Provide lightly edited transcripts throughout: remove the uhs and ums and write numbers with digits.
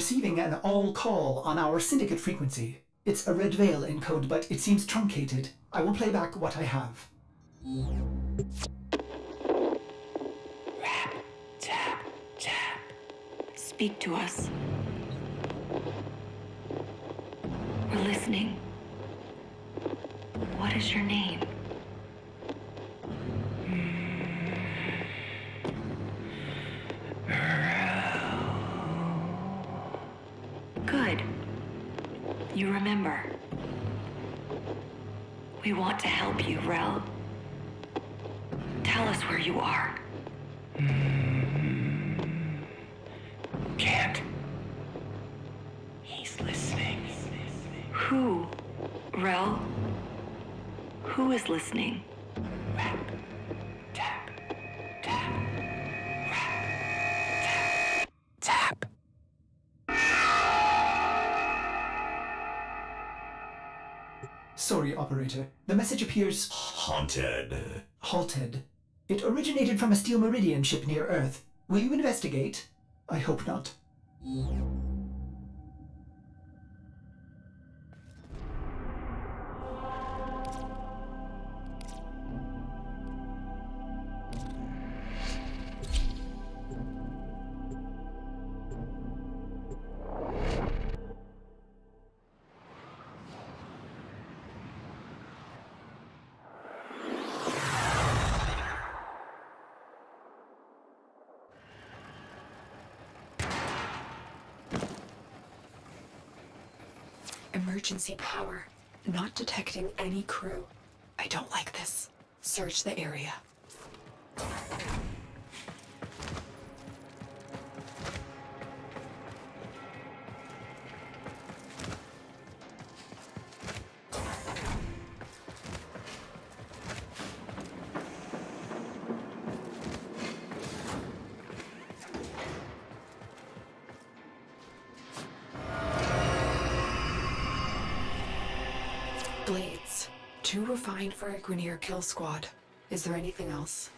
receiving an all call on our syndicate frequency. It's a red veil encode, but it seems truncated. I will play back what I have. Rap, tap, tap. Speak to us. We're listening. What is your name? Good. You remember. We want to help you, Rel. Tell us where you are. Can't. He's listening. Who? Rel? Who is listening? Rap, tap, tap. Rap, tap, tap. Sorry, operator. The message appears Haunted. halted. It originated from a Steel Meridian ship near Earth. Will you investigate? I hope not. Emergency power. Not detecting any crew. I don't like this. Search the area. Blades. Too refined for a Grineer kill squad. Is there anything else?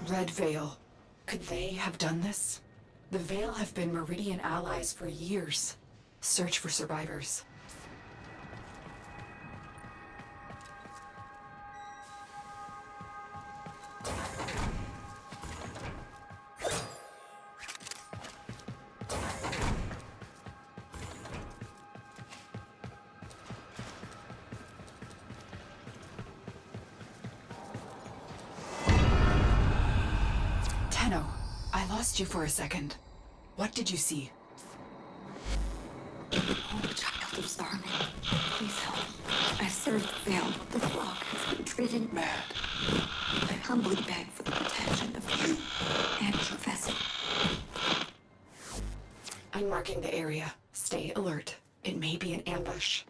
Red Veil. Could they have done this? The Veil have been Meridian allies for years. Search for survivors. Tenno, I lost you for a second. What did you see? Oh, child of Zarman, please help. I served the Veil, but the flock has been driven mad. I humbly beg for the protection of you and your vessel. I'm marking the area. Stay alert. It may be an ambush.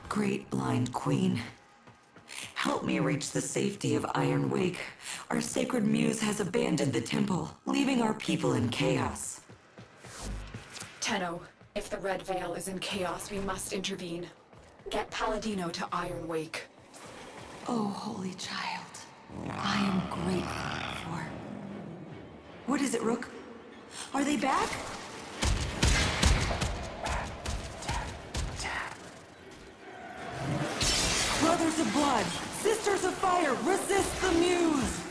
Great blind queen, help me reach the safety of Iron Wake. Our sacred muse has abandoned the temple, leaving our people in chaos. Tenno, if the Red Veil is in chaos, we must intervene. Get Palladino to Iron Wake. Oh, holy child, I am grateful for. What is it, Rook? Are they back? Daughters of blood, sisters of fire, resist the muse!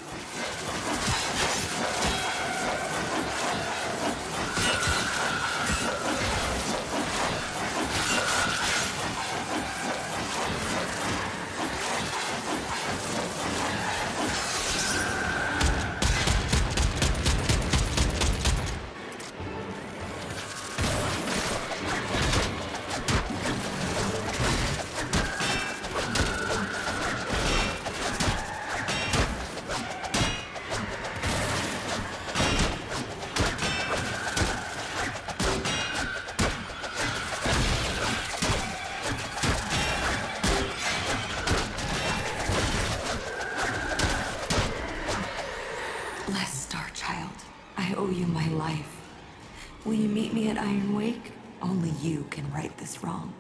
Blessed Star Child, I owe you my life. Will you meet me at Iron Wake? Only you can right this wrong.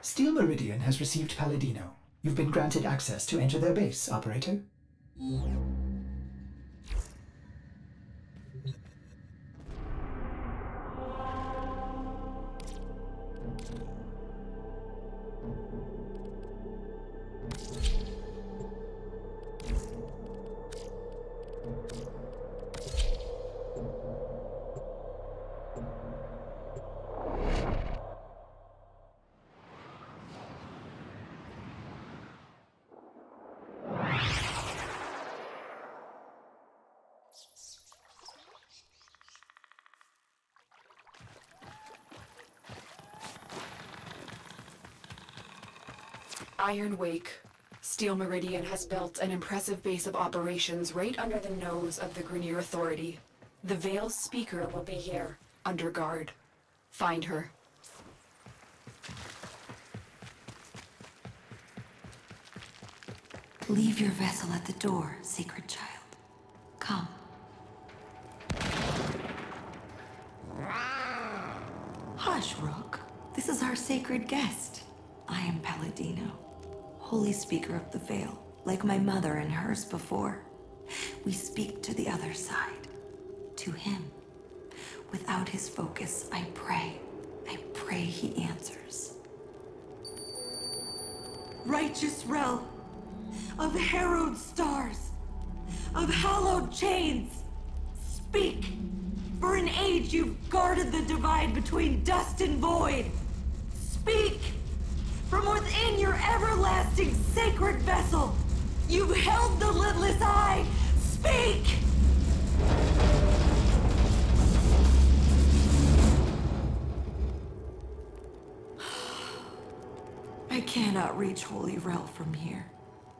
Steel Meridian has received Palladino. You've been granted access to enter their base, Operator. Iron Wake. Steel Meridian has built an impressive base of operations right under the nose of the Grineer Authority. The Veil's speaker will be here, under guard. Find her. Leave your vessel at the door, sacred child. Come. Hush, Rook. This is our sacred guest. I am Palladino, Holy Speaker of the Veil, like my mother and hers before. We speak to the other side, to him. Without his focus, I pray he answers. Righteous Rel, of harrowed stars, of hallowed chains, speak! For an age you've guarded the divide between dust and void. Speak! From within your everlasting sacred vessel, you've held the lidless eye. Speak! I cannot reach Holy Rel from here.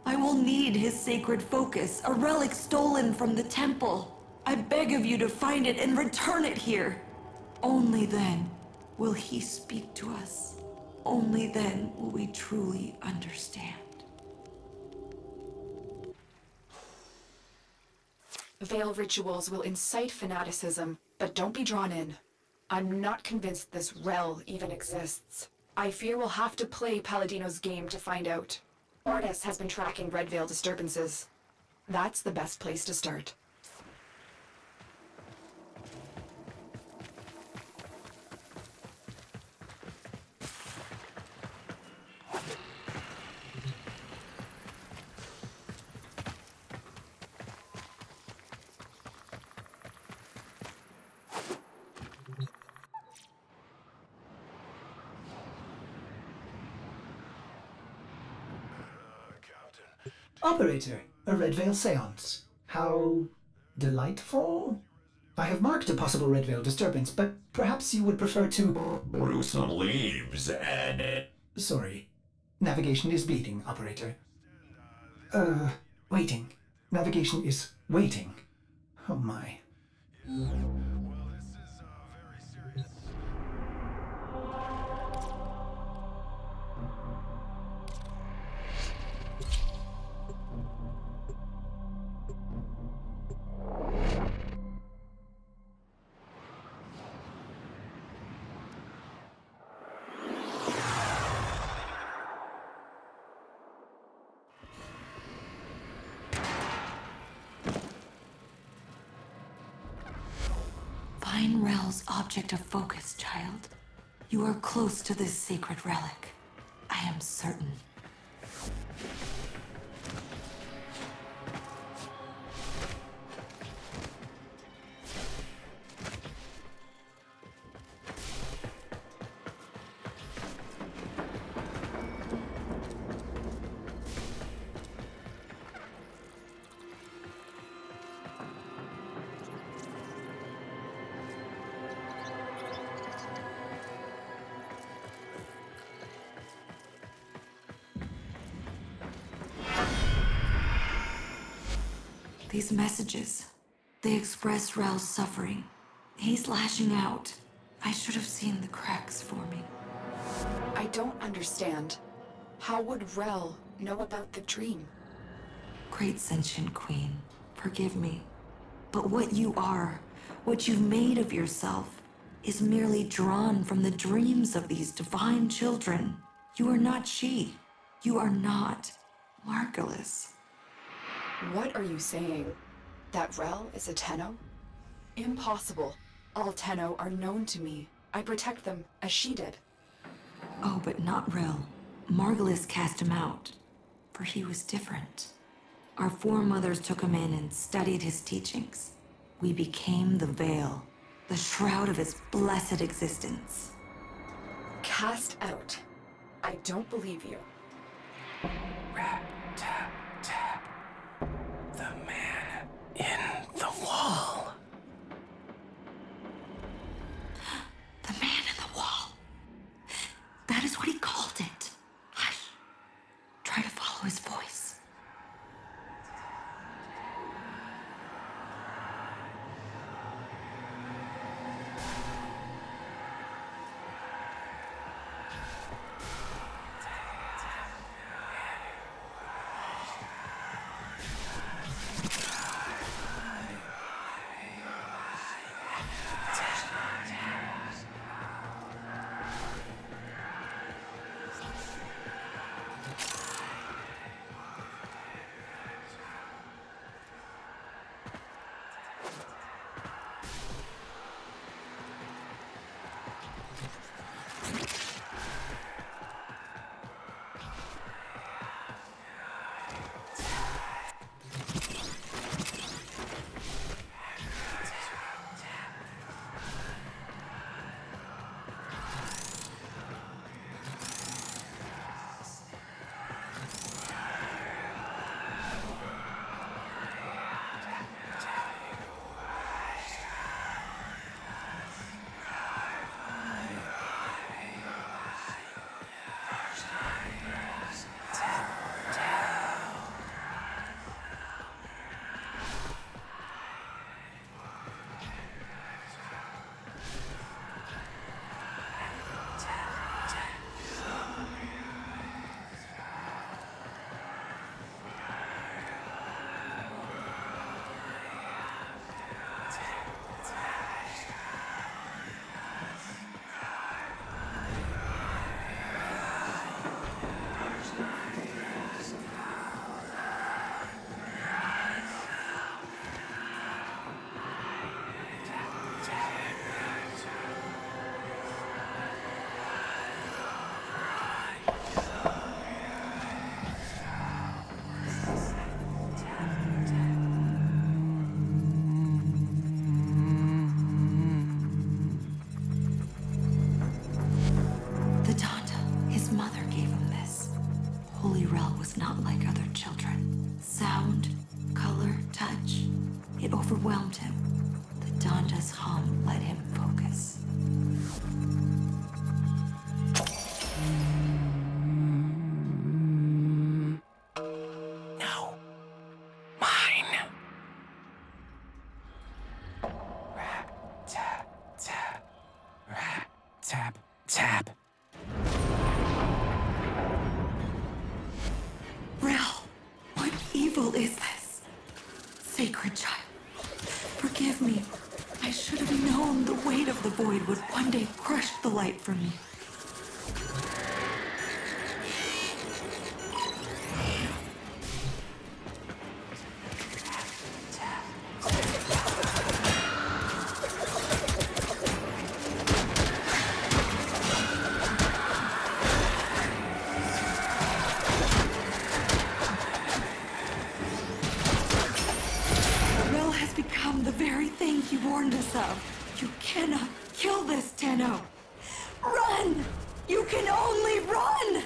I will need his sacred focus, a relic stolen from the temple. I beg of you to find it and return it here. Only then will he speak to us. Only then will we truly understand. Veil rituals will incite fanaticism, but don't be drawn in. I'm not convinced this Rel even exists. I fear we'll have to play Palladino's game to find out. Ordis has been tracking Red Veil disturbances. That's the best place to start. Operator, a Red Veil seance. How delightful? I have marked a possible Red Veil disturbance, but perhaps you would prefer to... Bruce leaves and... Sorry. Navigation is bleeding, Operator. Waiting. Navigation is waiting. Oh my. Find Rel's object of focus, child. You are close to this sacred relic. I am certain. These messages, they express Rel's suffering. He's lashing out. I should have seen the cracks forming. I don't understand. How would Rel know about the dream? Great sentient queen, forgive me. But what you are, what you've made of yourself, is merely drawn from the dreams of these divine children. You are not she. You are not Margulis. What are you saying? That Rel is a Tenno? Impossible. All Tenno are known to me. I protect them, as she did. Oh, but not Rel. Margulis cast him out, for he was different. Our foremothers took him in and studied his teachings. We became the veil, the shroud of his blessed existence. Cast out. I don't believe you. Rat, tap, tap. The man in the wall. The man in the wall. That is what he called it. Hush. Try to follow his voice. Not like other children. Sound, color, touch. It overwhelmed him. The Donda's hum let him focus. No. evil is this? Sacred child, forgive me. I should have known the weight of the void would one day crush the light from me. Rel has become the very thing he warned us of. You cannot kill this, Tenno. Run! You can only run!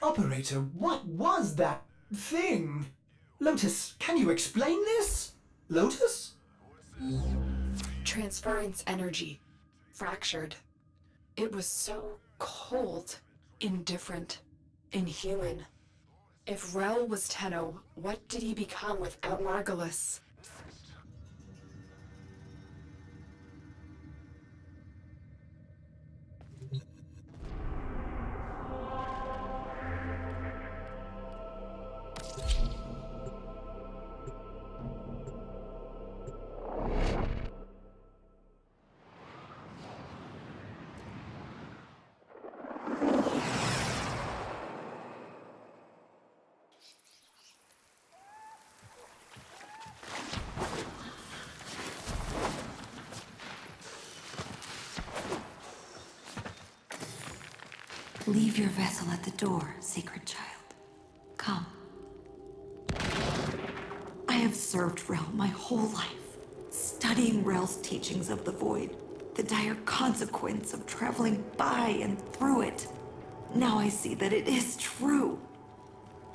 Operator, what was that thing? Lotus, can you explain this? Lotus? Transference energy. Fractured. It was so cold, indifferent, inhuman. If Rel was Tenno, what did he become without Margulis? Leave your vessel at the door, sacred child. Come. I have served Rel my whole life, studying Rel's teachings of the void, the dire consequence of traveling by and through it. Now I see that it is true.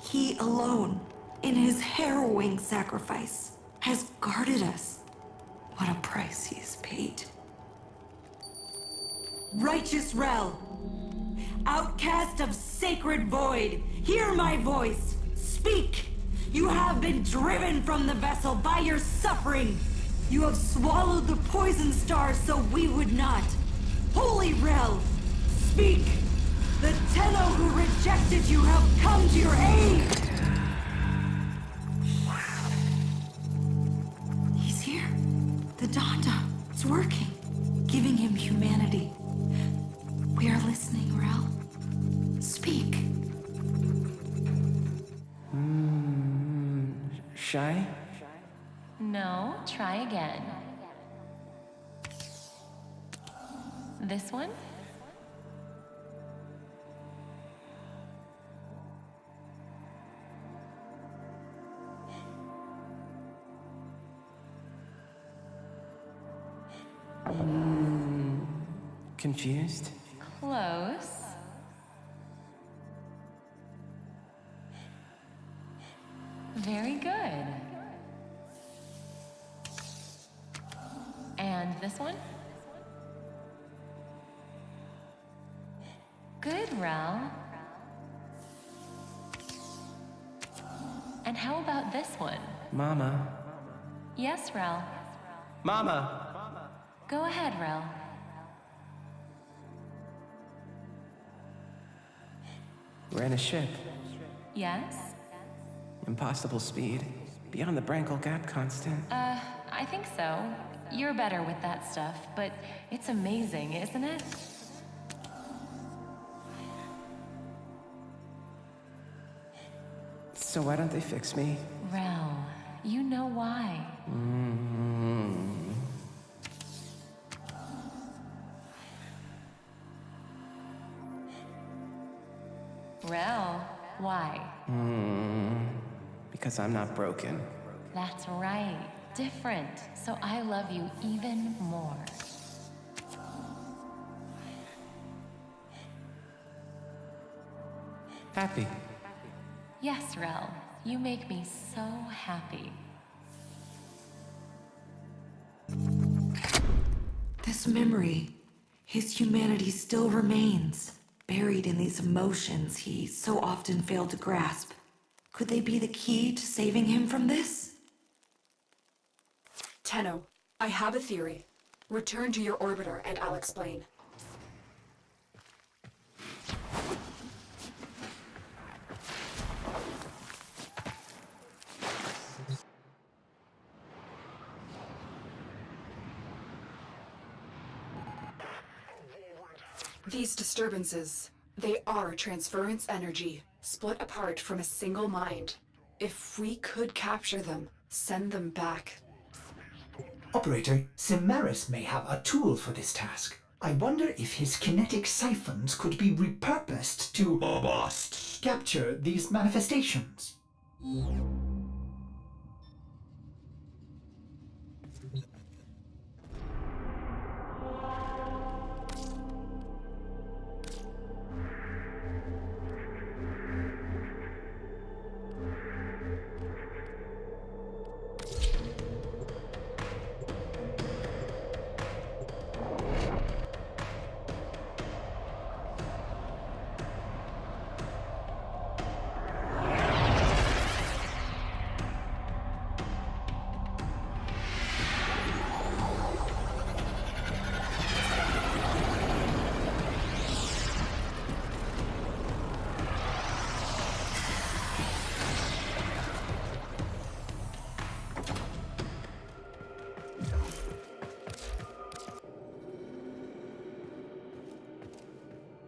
He alone, in his harrowing sacrifice, has guarded us. What a price he has paid. Righteous Rel, outcast of sacred void, hear my voice. Speak! You have been driven from the vessel by your suffering. You have swallowed the poison stars so we would not. Holy Rel, speak! The Tenno who rejected you have come to your aid! He's here. The Donda. It's working. Giving him humanity. We are listening, Rel. Speak. Shy? No, try again. This one? Confused? Close. Very good. And this one? Good, Rel. And how about this one? Mama. Yes, Rel. Mama! Go ahead, Rel. We're in a ship. Yes? Impossible speed. Beyond the Brankel gap constant. I think so. You're better with that stuff, but it's amazing, isn't it? So why don't they fix me? Rel, you know why. Rel, why? Because I'm not broken. That's right. Different. So I love you even more. Happy. Yes, Rel. You make me so happy. This memory, his humanity still remains, buried in these emotions he so often failed to grasp. Could they be the key to saving him from this? Tenno, I have a theory. Return to your orbiter and I'll explain. These disturbances, they are transference energy, split apart from a single mind. If we could capture them, send them back. Operator, Cimaris may have a tool for this task. I wonder if his kinetic siphons could be repurposed to capture these manifestations.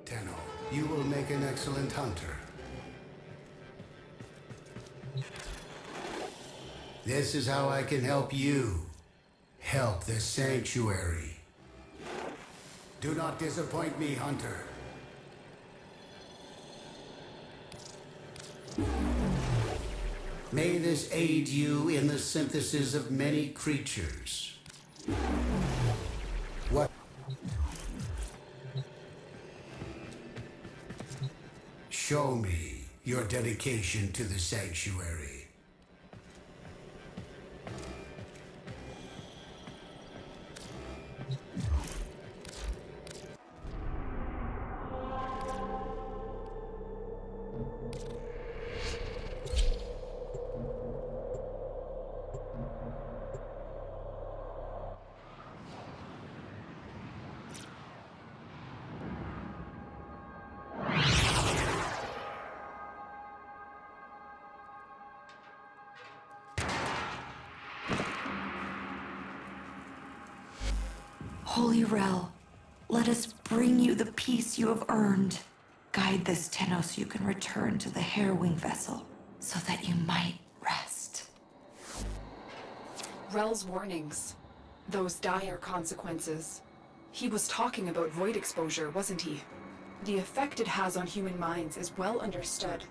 Tenno, you will make an excellent hunter. This is how I can help you. Help the Sanctuary. Do not disappoint me, Hunter. May this aid you in the synthesis of many creatures. What? Show me your dedication to the Sanctuary. Holy Rel, let us bring you the peace you have earned. Guide this Tenno so you can return to the harrowing vessel, so that you might rest. Rel's warnings. Those dire consequences. He was talking about void exposure, wasn't he? The effect it has on human minds is well understood.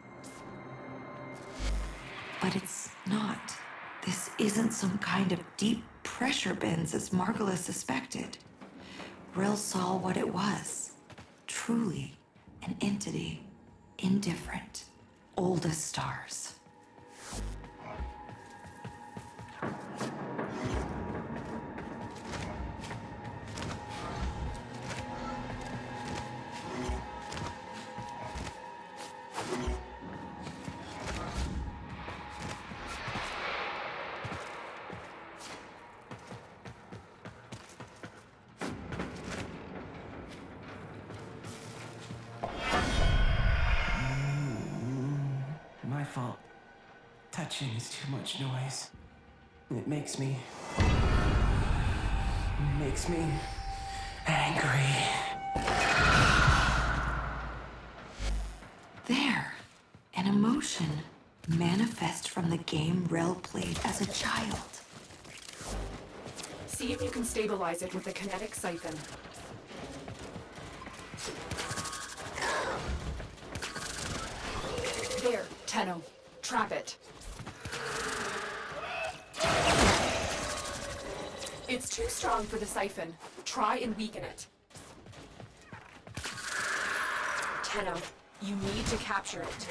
But it's not. This isn't some kind of deep pressure bends as Margolis suspected. Rel saw what it was. Truly an entity, indifferent, old as stars. My fault. Touching is too much noise. It makes me angry. There, an emotion manifest from the game Rel played as a child. See if you can stabilize it with a kinetic siphon. There, Tenno. Trap it. It's too strong for the siphon. Try and weaken it. Tenno, You need to capture it.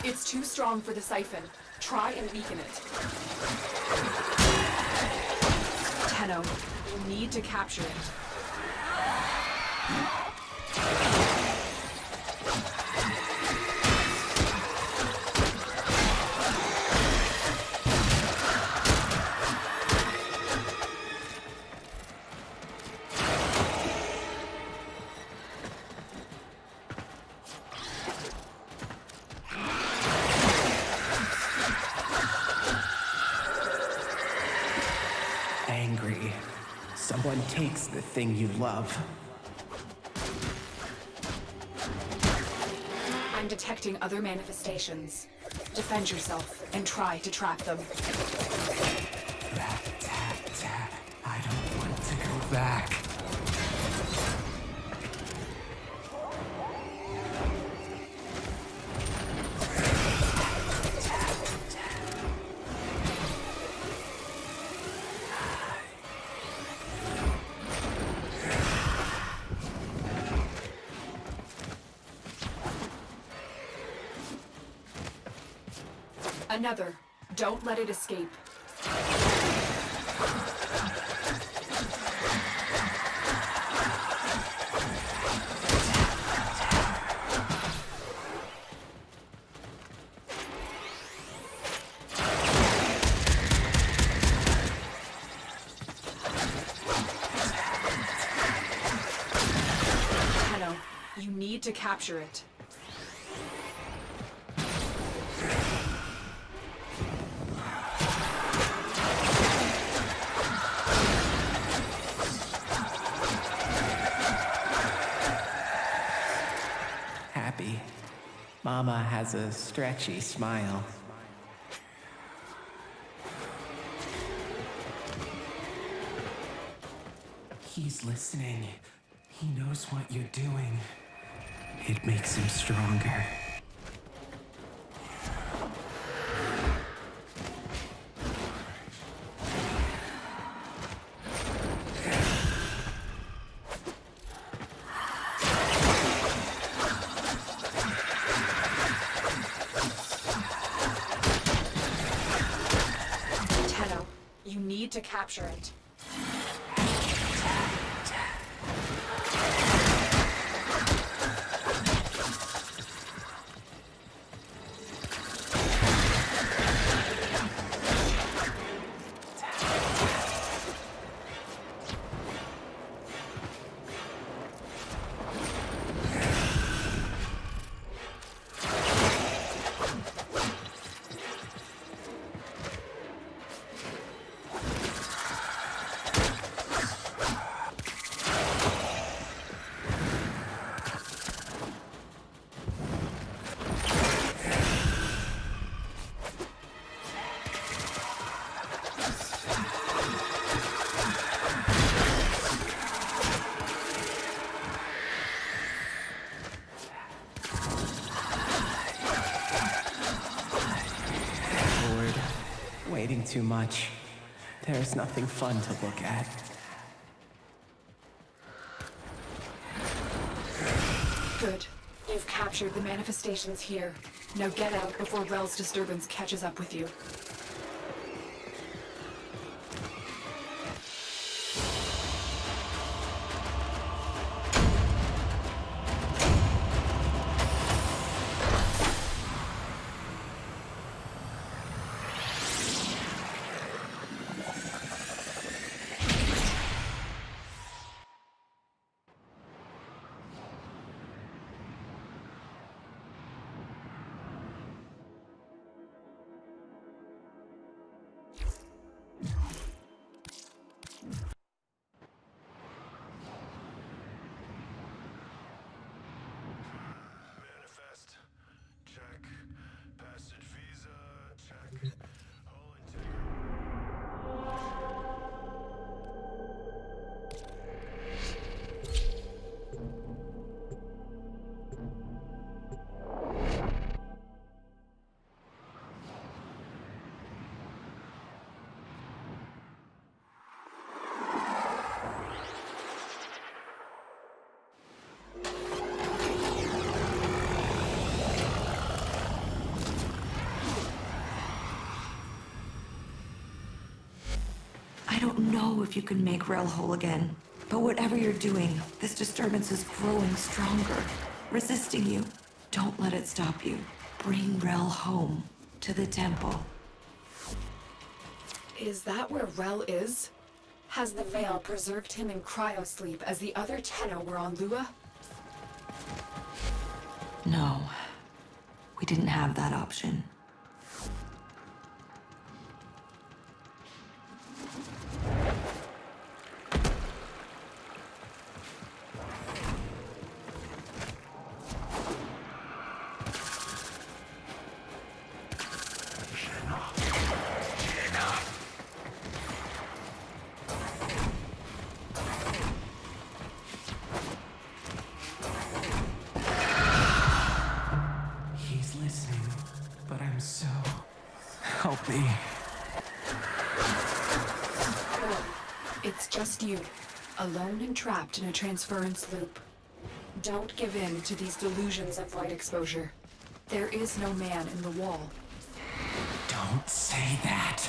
It's too strong for the siphon. Try and weaken it. Tenno, you need to capture it. Angry. Someone takes the thing you love. I'm detecting other manifestations. Defend yourself and try to trap them. Rat, tat, tat. I don't want to go back. Another. Don't let it escape. Tenno, you need to capture it. Happy. Mama has a stretchy smile. He's listening. He knows what you're doing. It makes him stronger. Tenno, you need to capture it. Bored. Waiting too much. There's nothing fun to look at. Good. You've captured the manifestations here. Now get out before Rel's disturbance catches up with you. know if you can make Rel whole again. But whatever you're doing, this disturbance is growing stronger, resisting you. Don't let it stop you. Bring Rel home to the temple. Is that where Rel is? Has the Veil preserved him in cryosleep as the other Tenno were on Lua? No, we didn't have that option. He's listening, but I'm so... Help me. It's just you, alone and trapped in a transference loop. Don't give in to these delusions of light exposure. There is no man in the wall. Don't say that.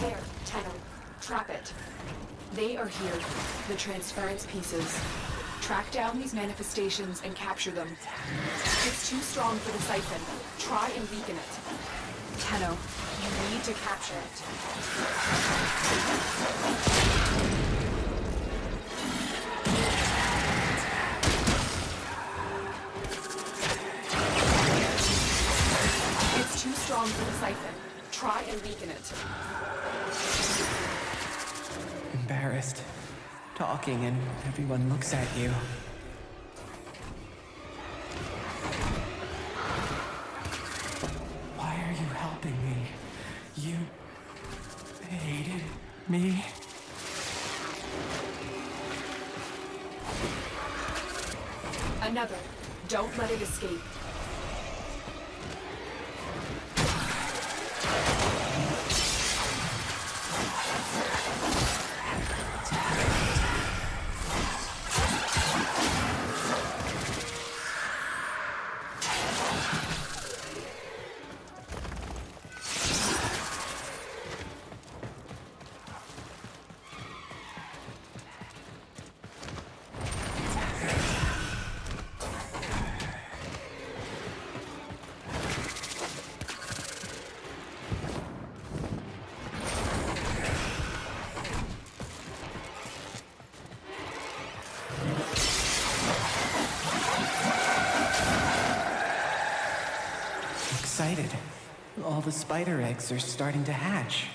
There, Tenno. Trap it. They are here, the transference pieces. Track down these manifestations and capture them. It's too strong for the siphon. Try and weaken it. Tenno, you need to capture it. It's too strong for the siphon. Try and weaken it. Embarrassed. Talking and everyone looks at you. Why are you helping me? You hated me? Another. Don't let it escape. Excited. All the spider eggs are starting to hatch.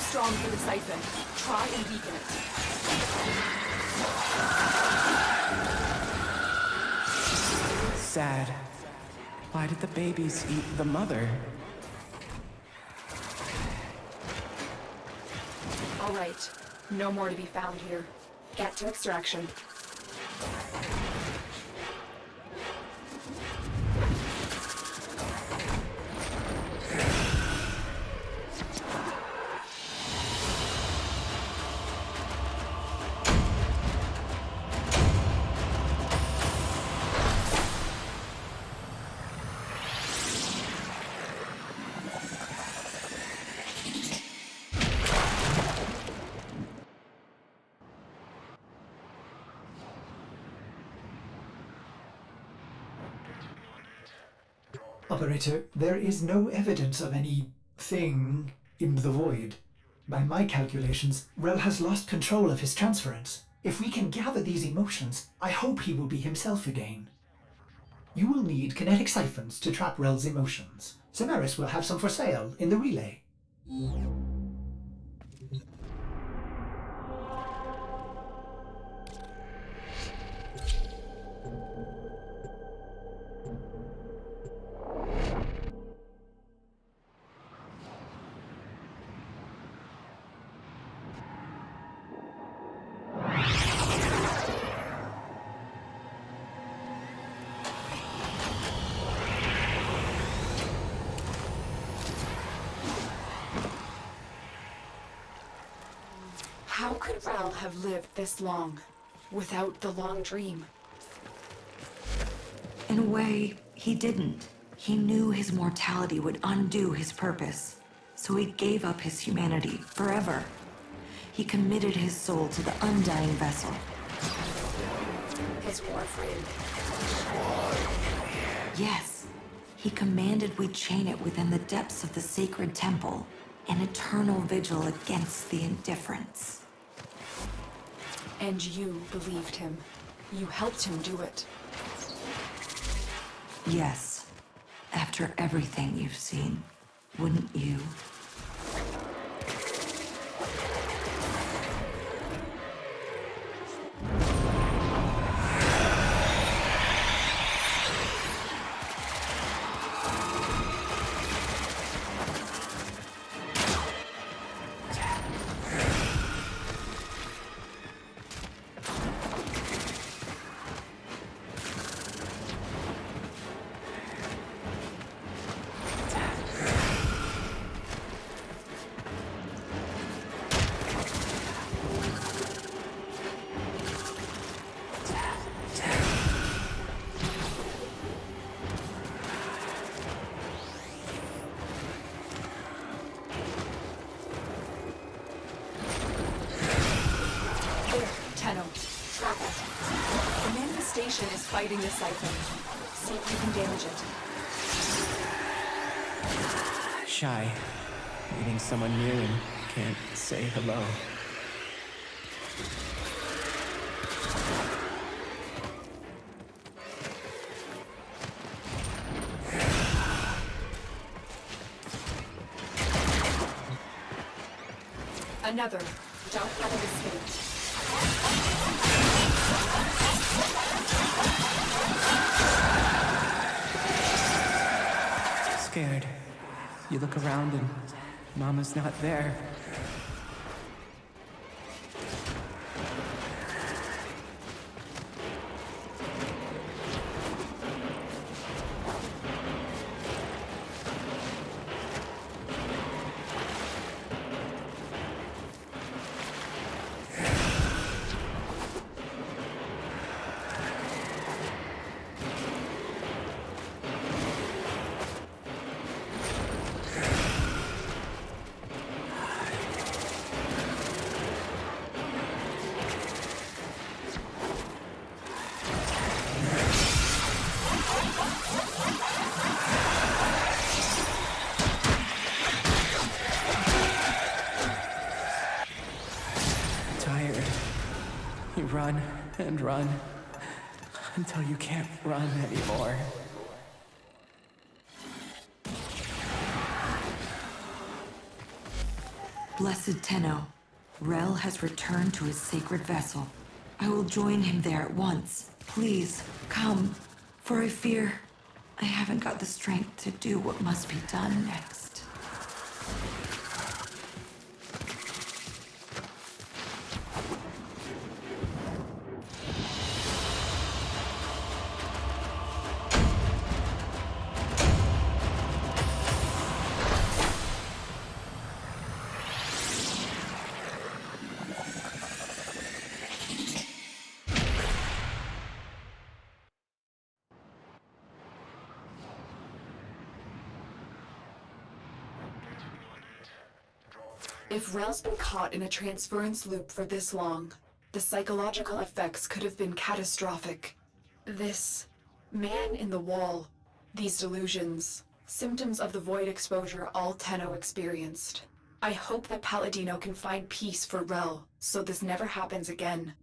Strong for the siphon. Try and weaken it. Sad. Why did the babies eat the mother? All right. No more to be found here. Get to extraction. Operator, there is no evidence of any thing in the void. By my calculations, Rel has lost control of his transference. If we can gather these emotions, I hope he will be himself again. You will need kinetic siphons to trap Rel's emotions. Samaris will have some for sale in the relay. How could Rel have lived this long without the long dream? In a way, he didn't. He knew his mortality would undo his purpose, so he gave up his humanity forever. He committed his soul to the undying vessel. His Warframe. Yes, he commanded we chain it within the depths of the sacred temple, an eternal vigil against the indifference. And you believed him. You helped him do it. Yes, after everything you've seen, wouldn't you? Is fighting the siphon. See if you can damage it. Shy. Meeting someone new and can't say hello. Another. Don't let it escape. Scared. You look around and Mama's not there. You run and run until you can't run anymore. Blessed Tenno, Rel has returned to his sacred vessel. I will join him there at once. Please, come, for I fear I haven't got the strength to do what must be done next. If Rel's been caught in a transference loop for this long, the psychological effects could have been catastrophic. This man in the wall, these delusions, symptoms of the void exposure all Tenno experienced. I hope that Palladino can find peace for Rel, so this never happens again.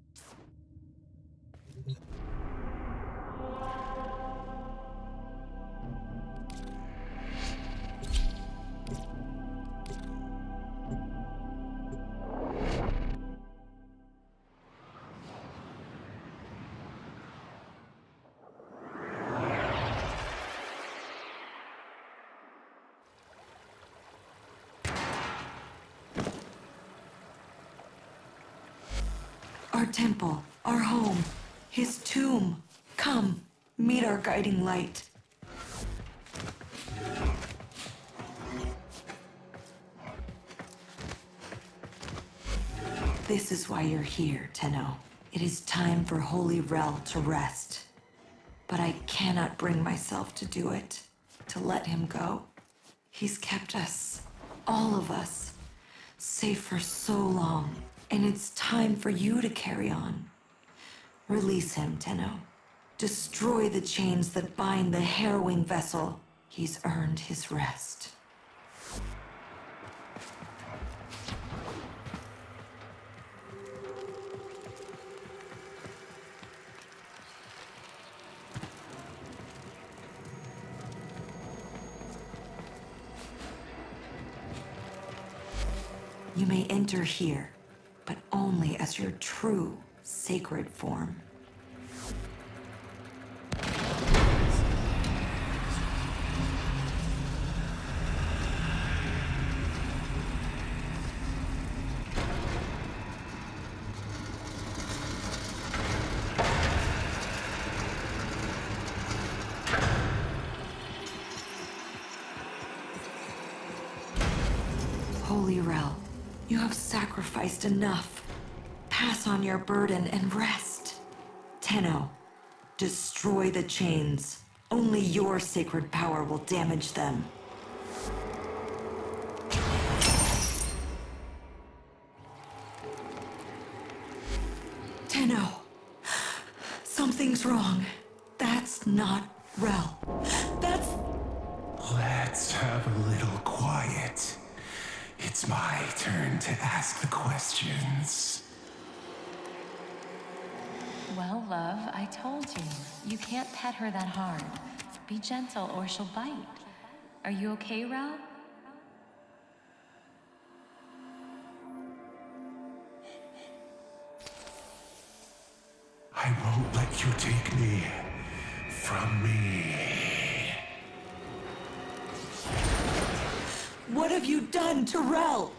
Our temple, our home, his tomb. Come, meet our guiding light. This is why you're here, Tenno. It is time for Holy Rel to rest. But I cannot bring myself to do it, to let him go. He's kept us, all of us, safe for so long, and it's time for you to carry on. Release him, Tenno. Destroy the chains that bind the harrowing vessel. He's earned his rest. You may enter here, but only as your true sacred form. Holy Rel, you have sacrificed enough. Pass on your burden and rest. Tenno, destroy the chains. Only your sacred power will damage them. Tenno, something's wrong. That's not Rel. That's... Let's have a little quiet. It's my turn to ask the questions. Well, love, I told you. You can't pet her that hard. Be gentle or she'll bite. Are you okay, Rel? I won't let you take me from me. What have you done to Rel?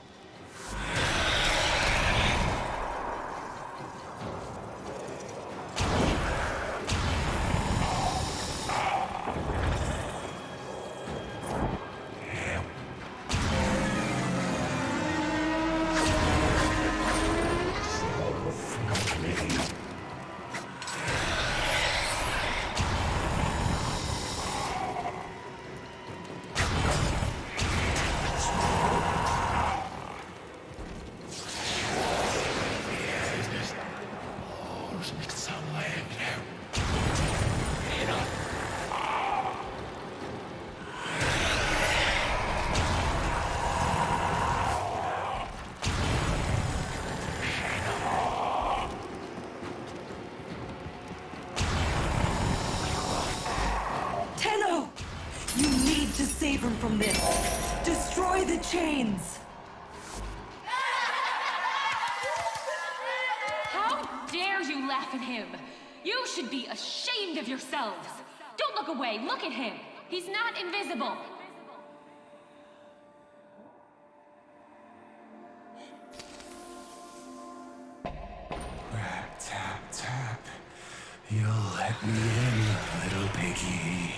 Tenno! You need to save him from this. Destroy the chains. How dare you laugh at him? You should be ashamed of yourselves. Don't look away. Look at him. He's not invisible. Rap, tap, tap. You'll let me in, little piggy.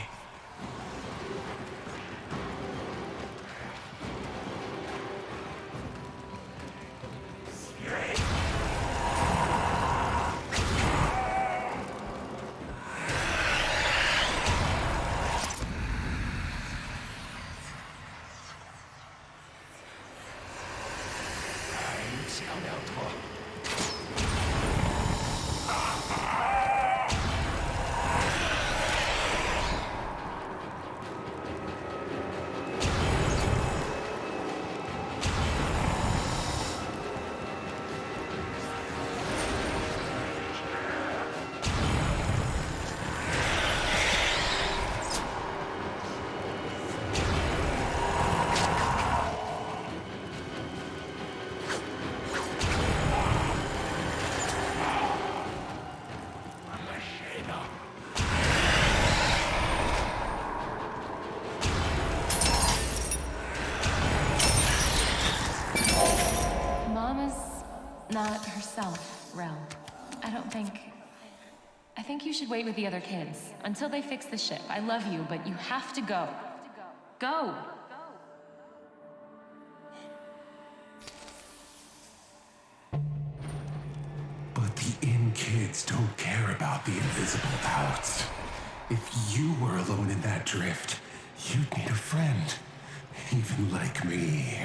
Not herself, Rel. I think you should wait with the other kids until they fix the ship. I love you, but you have to go. Go! kids don't care about the invisible doubts. If you were alone in that drift, you'd need a friend, even like me.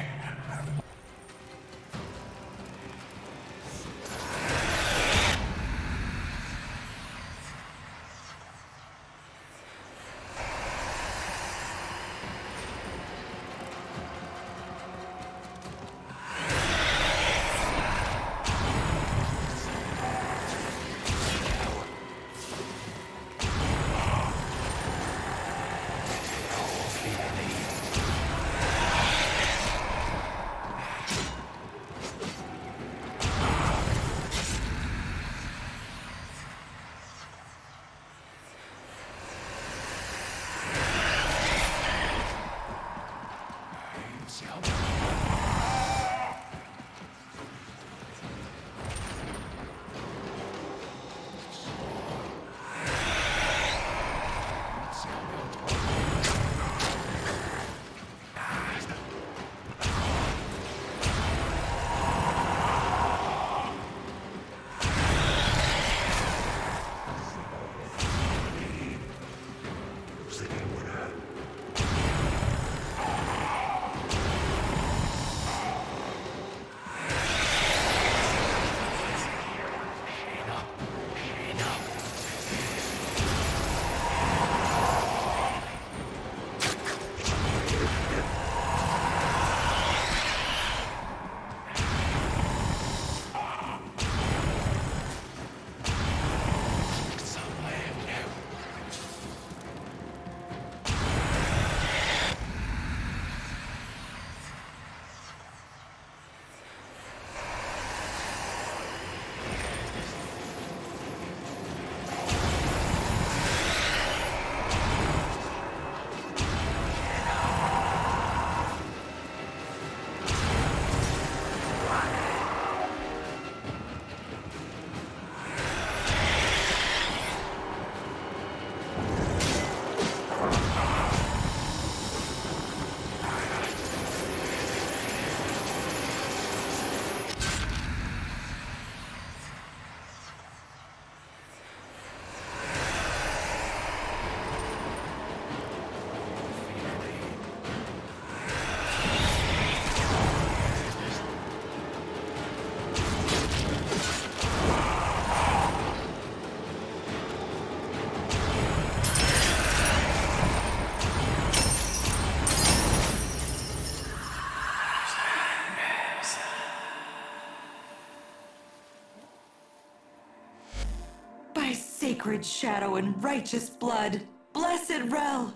Sacred shadow and righteous blood, blessed Rel,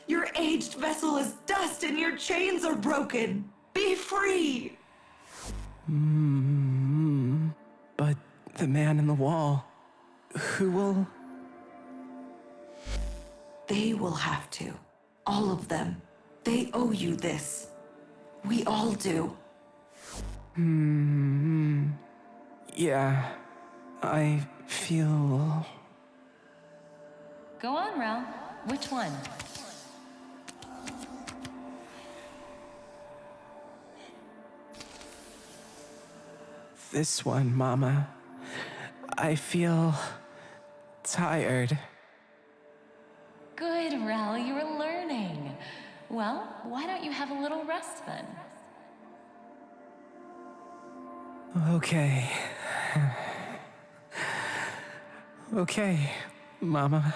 your aged vessel is dust and your chains are broken. Be free! But the man in the wall, who will... They will have to. All of them. They owe you this. We all do. Yeah, I feel... Go on, Rel. Which one? This one, Mama. I feel... tired. Good, Rel, you were learning. Well, why don't you have a little rest then? Okay. Okay, Mama.